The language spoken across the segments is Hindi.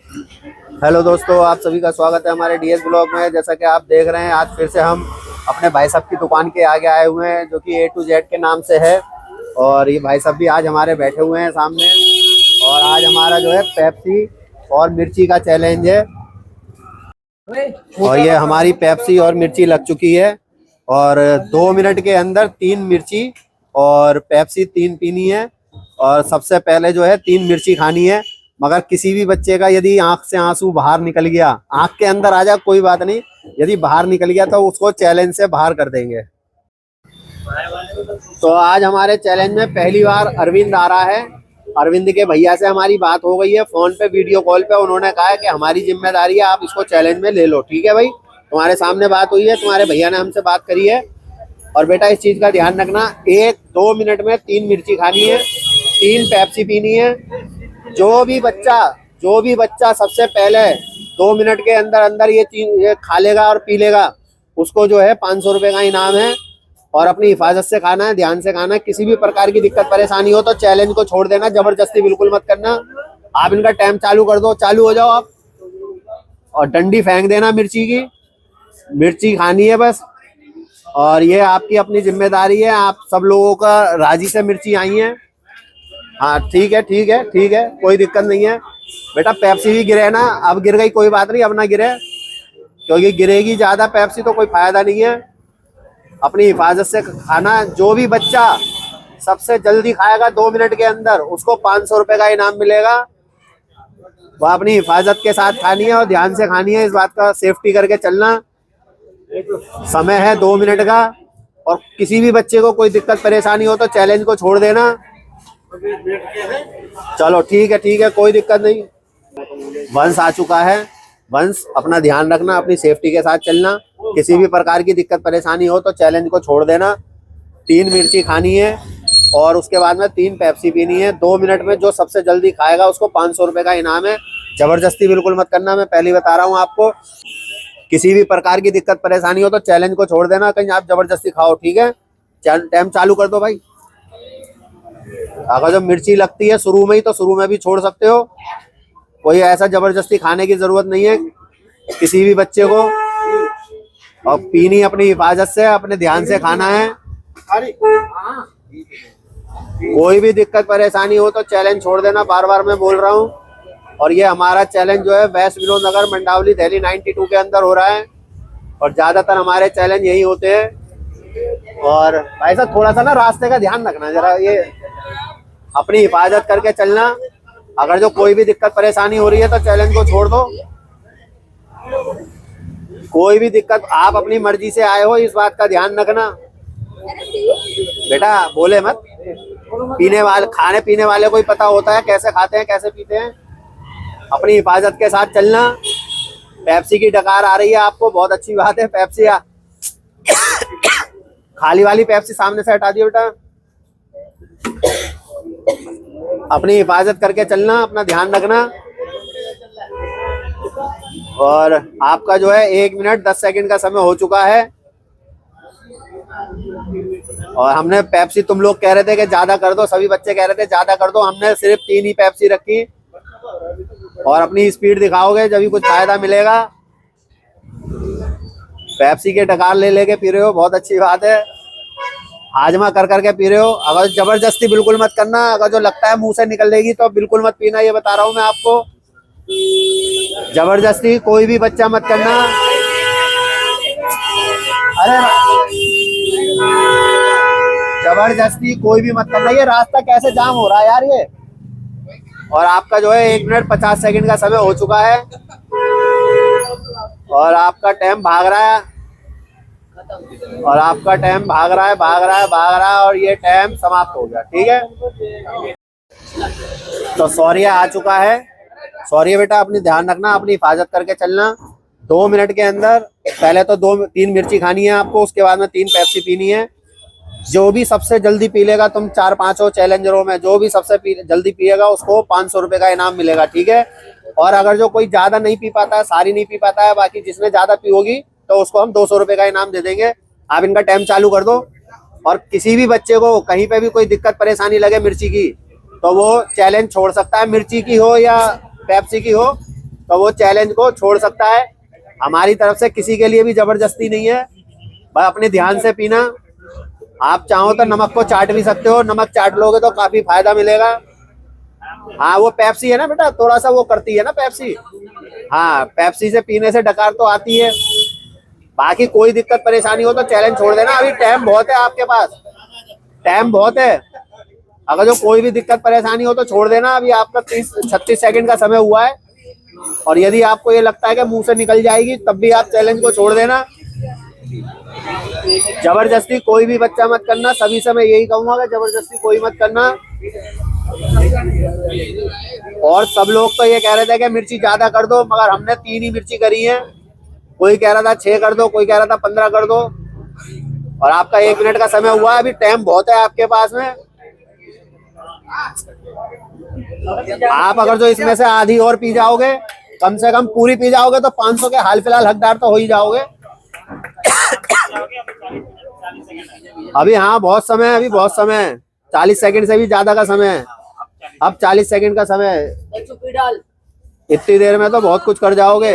हेलो दोस्तों, आप सभी का स्वागत है हमारे डीएस ब्लॉग में। जैसा कि आप देख रहे हैं, आज फिर से हम अपने भाई साहब की दुकान के आगे आए हुए हैं, जो कि A to Z के नाम से है। और ये भाई साहब भी आज हमारे बैठे हुए हैं सामने। और आज हमारा जो है पेप्सी और मिर्ची का चैलेंज है। और ये हमारी पेप्सी और मिर्ची लग चुकी है। और 2 मिनट के अंदर 3 मिर्ची और पेप्सी 3 पीनी है। और सबसे पहले जो है 3 मिर्ची खानी है। मगर किसी भी बच्चे का यदि आंख से आंसू बाहर निकल गया, आंख के अंदर आ जाए कोई बात नहीं, यदि बाहर निकल गया तो उसको चैलेंज से बाहर कर देंगे। तो आज हमारे चैलेंज में पहली बार अरविंद आ रहा है। अरविंद के भैया से हमारी बात हो गई है फोन पे, वीडियो कॉल पे। उन्होंने कहा है कि हमारी जिम्मेदारी है, आप इसको चैलेंज में ले लो। ठीक है भाई, तुम्हारे सामने बात हुई है, तुम्हारे भैया ने हमसे बात करी है। और बेटा इस चीज का ध्यान रखना, 1-2 मिनट में 3 मिर्ची खानी है, 3 पेप्सी पीनी है। जो भी बच्चा सबसे पहले 2 मिनट के अंदर अंदर ये खा लेगा और पी लेगा, उसको जो है 500 रुपए का इनाम है। और अपनी हिफाजत से खाना है, ध्यान से खाना है। किसी भी प्रकार की दिक्कत परेशानी हो तो चैलेंज को छोड़ देना, जबरदस्ती बिल्कुल मत करना। आप इनका टाइम चालू कर दो, चालू हो जाओ आप। और डंडी फेंक देना मिर्ची की, मिर्ची खानी है बस। और ये आपकी अपनी जिम्मेदारी है, आप सब लोगों का राजी से मिर्ची आई है। हाँ ठीक है, ठीक है, ठीक है, कोई दिक्कत नहीं है। बेटा पेप्सी भी गिरे ना, अब गिर गई कोई बात नहीं, अब ना गिरे, क्योंकि गिरेगी ज्यादा पेप्सी तो कोई फायदा नहीं है। अपनी हिफाजत से खाना। जो भी बच्चा सबसे जल्दी खाएगा 2 मिनट के अंदर, उसको 500 रुपए का इनाम मिलेगा। वह अपनी हिफाजत के साथ खानी है और ध्यान से खानी है, इस बात का सेफ्टी करके चलना। समय है 2 मिनट का। और किसी भी बच्चे को कोई दिक्कत परेशानी हो तो चैलेंज को छोड़ देना। चलो ठीक है, ठीक है, कोई दिक्कत नहीं। वंश आ चुका है। वंश अपना ध्यान रखना, अपनी सेफ्टी के साथ चलना। किसी भी प्रकार की दिक्कत परेशानी हो तो चैलेंज को छोड़ देना। 3 मिर्ची खानी है और उसके बाद में 3 पेप्सी पीनी है। 2 मिनट में जो सबसे जल्दी खाएगा उसको 500 रुपए का इनाम है। जबरदस्ती बिल्कुल मत करना, मैं पहले बता रहा हूँ आपको। किसी भी प्रकार की दिक्कत परेशानी हो तो चैलेंज को छोड़ देना, कहीं आप जबरदस्ती खाओ। ठीक है, टाइम चालू कर दो भाई। अगर जो मिर्ची लगती है शुरू में ही, तो शुरू में भी छोड़ सकते हो। कोई ऐसा जबरदस्ती खाने की जरूरत नहीं है किसी भी बच्चे को। और पीनी अपनी हिफाजत से, अपने ध्यान से खाना है। कोई भी दिक्कत परेशानी हो तो चैलेंज छोड़ देना, बार बार मैं बोल रहा हूँ। और ये हमारा चैलेंज जो है वेस्ट विनोद नगर, मंडावली, दिल्ली 92 के अंदर हो रहा है। और ज्यादातर हमारे चैलेंज यही होते हैं। और भाई साहब थोड़ा सा ना रास्ते का ध्यान रखना जरा, ये अपनी हिफाजत करके चलना। अगर जो कोई भी दिक्कत परेशानी हो रही है तो चैलेंज को छोड़ दो। कोई भी दिक्कत, आप अपनी मर्जी से आए हो, इस बात का ध्यान रखना। बेटा बोले मत। पीने वाले, खाने पीने वाले को ही पता होता है कैसे खाते हैं कैसे पीते हैं। अपनी हिफाजत के साथ चलना। पेप्सी की डकार आ रही है आपको, बहुत अच्छी बात है। पेप्सी खाली वाली पेप्सी सामने से हटा दियो बेटा। अपनी हिफाजत करके चलना, अपना ध्यान रखना। और आपका जो है 1 मिनट 10 सेकंड का समय हो चुका है। और हमने पेप्सी, तुम लोग कह रहे थे कि ज्यादा कर दो, सभी बच्चे कह रहे थे ज्यादा कर दो, हमने सिर्फ 3 ही पेप्सी रखी। और अपनी स्पीड दिखाओगे जब भी कुछ फायदा मिलेगा। पेप्सी के डकार ले लेके पी रहे हो, बहुत अच्छी बात है। हाजमा कर करके पी रहे हो। अगर जबरदस्ती बिल्कुल मत करना, अगर जो लगता है मुंह से निकलेगी तो बिल्कुल मत पीना, ये बता रहा हूं मैं आपको। जबरदस्ती कोई भी बच्चा मत करना। अरे जबरदस्ती कोई भी मत करना। ये रास्ता कैसे जाम हो रहा है यार ये। और आपका जो है 1 मिनट 50 सेकंड का समय हो चुका है। और आपका टाइम भाग रहा है, और आपका टाइम भाग रहा है, भाग रहा है, भाग रहा है। और ये टाइम समाप्त हो गया। ठीक है, तो सौर्य आ चुका है। सौर्य बेटा अपनी ध्यान रखना, अपनी हिफाजत करके चलना। 2 मिनट के अंदर पहले तो 3 मिर्ची खानी है आपको, उसके बाद में 3 पेप्सी पीनी है। जो भी सबसे जल्दी पी लेगा, तुम 4-5 चैलेंजरों में जो भी सबसे जल्दी पिएगा उसको 500 रुपए का इनाम मिलेगा। ठीक है, और अगर जो कोई ज्यादा नहीं पी पाता है, सारी नहीं पी पाता है, बाकी जिसने ज्यादा पी होगी तो उसको हम 200 रुपए का इनाम दे देंगे। आप इनका टाइम चालू कर दो। और किसी भी बच्चे को कहीं पे भी कोई दिक्कत परेशानी लगे मिर्ची की, तो वो चैलेंज छोड़ सकता है, मिर्ची की हो या पेप्सी की हो। तो वो चैलेंज को छोड़ सकता है। हमारी तरफ से किसी के लिए भी जबरदस्ती नहीं है, बस अपने ध्यान से पीना। आप चाहो तो नमक को चाट भी सकते हो, नमक चाट लोगे तो काफी फायदा मिलेगा। हाँ वो पेप्सी है ना बेटा, थोड़ा सा वो करती है ना पेप्सी। हाँ पेप्सी से पीने से डकार तो आती है। बाकी कोई दिक्कत परेशानी हो तो चैलेंज छोड़ देना, अभी टाइम बहुत है आपके पास, टाइम बहुत है। अगर जो कोई भी दिक्कत परेशानी हो तो छोड़ देना, अभी आपका 36 सेकंड का समय हुआ है। और यदि आपको ये लगता है कि मुंह से निकल जाएगी तब भी आप चैलेंज को छोड़ देना। जबरदस्ती कोई भी बच्चा मत करना, सभी से मैं यही कहूंगा कि जबरदस्ती कोई मत करना। और सब लोग तो ये कह रहे थे कि मिर्ची ज्यादा कर दो, मगर हमने 3 ही मिर्ची करी है। कोई कह रहा था 6 कर दो, कोई कह रहा था 15 कर दो। और आपका 1 मिनट का समय हुआ है, अभी टाइम बहुत है आपके पास में। आप अगर जो इसमें से आधी और पी जाओगे, कम से कम पूरी पी जाओगे तो 500 के हाल फिलहाल हकदार तो हो ही जाओगे। अभी हाँ बहुत समय है, अभी बहुत समय है, 40 सेकंड से भी ज्यादा का समय है। अब 40 सेकंड का समय है, इतनी देर में तो बहुत कुछ कर जाओगे।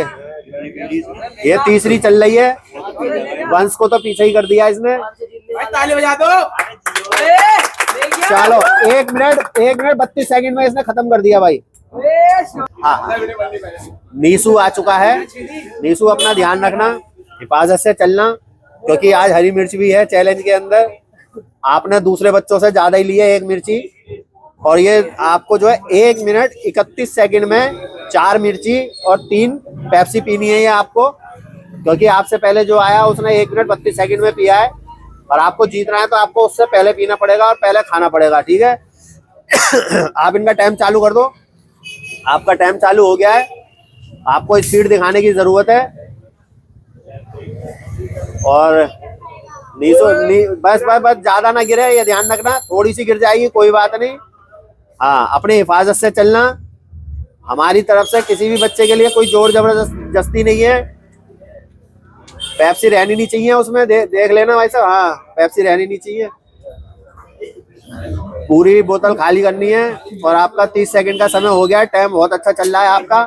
ये तीसरी चल रही है, वंश को तो पीछे ही कर दिया इसने। ताली बजा दो। चलो 1 मिनट 32 सेकंड में इसने खत्म कर दिया भाई। हाँ नीसू आ चुका है। नीसू अपना ध्यान रखना, हिफाजत से चलना, क्योंकि आज हरी मिर्च भी है चैलेंज के अंदर। आपने दूसरे बच्चों से ज्यादा ही लिए 1 मिर्ची, और ये आपको जो है 1 मिनट 31 सेकंड में 4 मिर्ची और 3 पेप्सी पीनी है ये आपको, क्योंकि आपसे पहले जो आया उसने 1 मिनट 32 सेकंड में पिया है। और आपको जीतना है तो आपको उससे पहले पीना पड़ेगा और पहले खाना पड़ेगा, ठीक है। आप इनका टाइम चालू कर दो। आपका टाइम चालू हो गया है, आपको स्पीड दिखाने की जरूरत है। और बस ज्यादा ना गिरे, ये ध्यान रखना, थोड़ी सी गिर जाएगी कोई बात नहीं। हाँ अपनी हिफाजत से चलना। हमारी तरफ से किसी भी बच्चे के लिए कोई जोर जबरदस्ती नहीं है। पेप्सी रहनी नहीं चाहिए उसमें, देख लेना भाई साहब। हाँ पेप्सी रहनी नहीं चाहिए, पूरी बोतल खाली करनी है। और आपका 30 सेकंड का समय हो गया है, टाइम बहुत अच्छा चल रहा है आपका।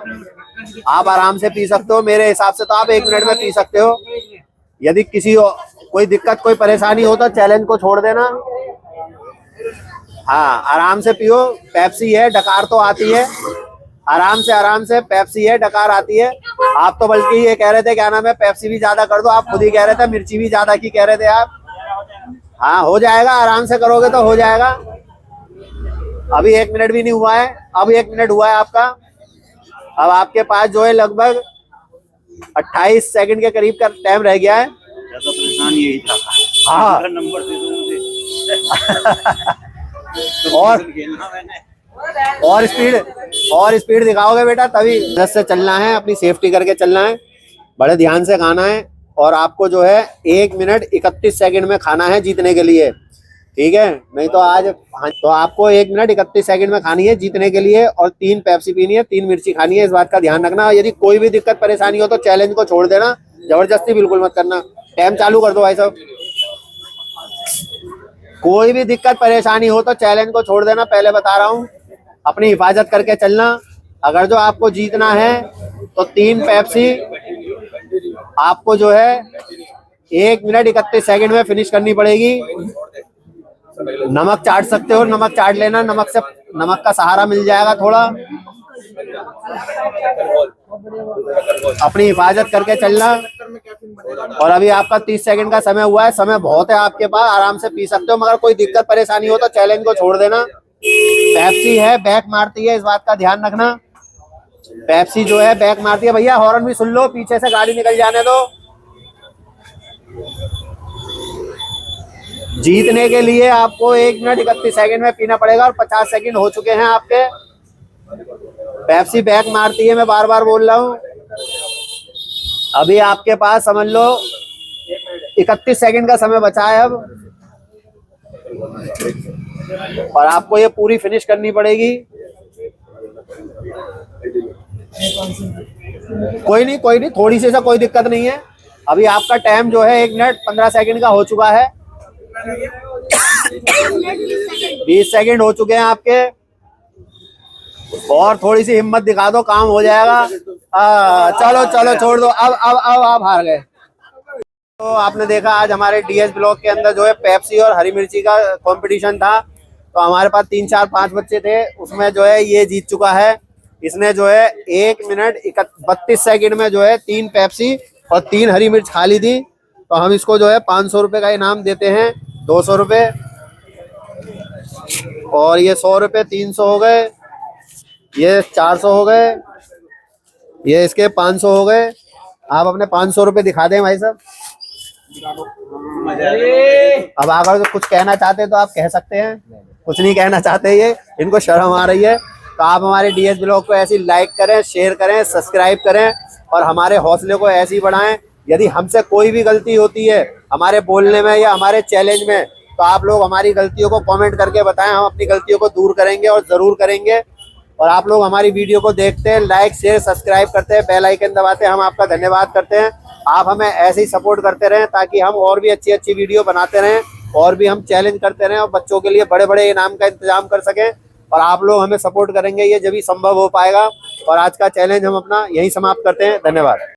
आप आराम से पी सकते हो, मेरे हिसाब से तो आप 1 मिनट में पी सकते हो। यदि किसी कोई दिक्कत कोई परेशानी हो तो चैलेंज को छोड़ देना। हाँ आराम से पियो, पेप्सी है, डकार तो आती है। आराम से पेप्सी है, डकार आती है। आप तो बल्कि ये कह रहे थे क्या नाम है, पेप्सी भी ज्यादा कर दो, आप खुद ही कह रहे थे मिर्ची भी ज्यादा की कह रहे थे आप। हाँ हो जाएगा, आराम से करोगे तो हो जाएगा। अभी 1 मिनट भी नहीं हुआ है, अब 1 मिनट हुआ है आपका। अब आपके पास जो है लगभग 28 सेकंड के करीब का टाइम रह गया है। तो परेशान यही था। हाँ नंबर दे दो मुझे। और स्पीड दिखाओगे बेटा, तभी जल्द से चलना है, अपनी सेफ्टी करके चलना है, बड़े ध्यान से खाना है। और आपको जो है 1 मिनट 31 सेकंड में खाना है जीतने के लिए, ठीक है। नहीं तो आज तो आपको 1 मिनट 31 सेकंड में खानी है जीतने के लिए, और 3 पेप्सी पीनी है, 3 मिर्ची खानी है, इस बात का ध्यान रखना। यदि कोई भी दिक्कत परेशानी हो तो चैलेंज को छोड़ देना, जबरदस्ती बिल्कुल मत करना। टाइम चालू कर दो भाई साहब। कोई भी दिक्कत परेशानी हो तो चैलेंज को छोड़ देना, पहले बता रहा हूँ। अपनी हिफाजत करके चलना। अगर जो आपको जीतना है तो 3 पेप्सी आपको जो है 1 मिनट 31 सेकंड में फिनिश करनी पड़ेगी। नमक चाट सकते हो, नमक चाट लेना, नमक का सहारा मिल जाएगा थोड़ा। अपनी हिफाजत करके चलना। और अभी आपका 30 सेकंड का समय हुआ है, समय बहुत है आपके पास, आराम से पी सकते हो। मगर कोई दिक्कत परेशानी हो तो चैलेंज को छोड़ देना। पेप्सी है, बैक मारती है, इस बात का ध्यान रखना। पेप्सी जो है बैक मारती है। भैया हॉर्न भी सुन लो, पीछे से गाड़ी निकल जाने दो। जीतने के लिए आपको 1 मिनट 31 सेकंड में पीना पड़ेगा, और 50 सेकंड हो चुके हैं आपके। पेप्सी बैक मारती है, मैं बार बार बोल रहा हूँ। अभी आपके पास समझ लो 31 सेकंड का समय बचा है अब, और आपको ये पूरी फिनिश करनी पड़ेगी। कोई नहीं, थोड़ी सी से कोई दिक्कत नहीं है। अभी आपका टाइम जो है 1 मिनट 15 सेकंड का हो चुका है। 20 सेकंड हो चुके हैं आपके, और थोड़ी सी हिम्मत दिखा दो, काम हो जाएगा। चलो चलो छोड़ दो, अब आप हार गए। तो आपने देखा आज हमारे डीएस ब्लॉक के अंदर जो है पेप्सी और हरी मिर्ची का कंपटीशन था। तो हमारे पास 3 4 5 बच्चे थे, उसमें जो है ये जीत चुका है। इसने जो है 1 मिनट 32 सेकंड में जो है 3 पेप्सी और 3 हरी मिर्च खा ली थी। तो हम इसको जो है 500 रुपये का इनाम देते हैं, 200 रुपये और ये 100 रुपये, 300 हो गए, ये 400 हो गए, ये इसके 500 हो गए। आप अपने 500 रुपये दिखा दें भाई साहब। अब अगर तो कुछ कहना चाहते हैं तो आप कह सकते हैं, कुछ नहीं कहना चाहते, ये इनको शर्म आ रही है। तो आप हमारे डीएस ब्लॉग को ऐसी लाइक करें, शेयर करें, सब्सक्राइब करें और हमारे हौसले को ऐसे ही बढ़ाएं। यदि हमसे कोई भी गलती होती है हमारे बोलने में या हमारे चैलेंज में, तो आप लोग हमारी गलतियों को कमेंट करके बताएं, हम अपनी गलतियों को दूर करेंगे और ज़रूर करेंगे। और आप लोग हमारी वीडियो को देखते हैं, लाइक शेयर सब्सक्राइब करते हैं, बेल आइकन दबाते हैं, हम आपका धन्यवाद करते हैं। आप हमें ऐसे ही सपोर्ट करते रहें ताकि हम और भी अच्छी अच्छी वीडियो बनाते रहें और भी हम चैलेंज करते रहें और बच्चों के लिए बड़े बड़े इनाम का इंतजाम कर सकें। और आप लोग हमें सपोर्ट करेंगे, ये जब ही संभव हो पाएगा। और आज का चैलेंज हम अपना यहीं समाप्त करते हैं। धन्यवाद।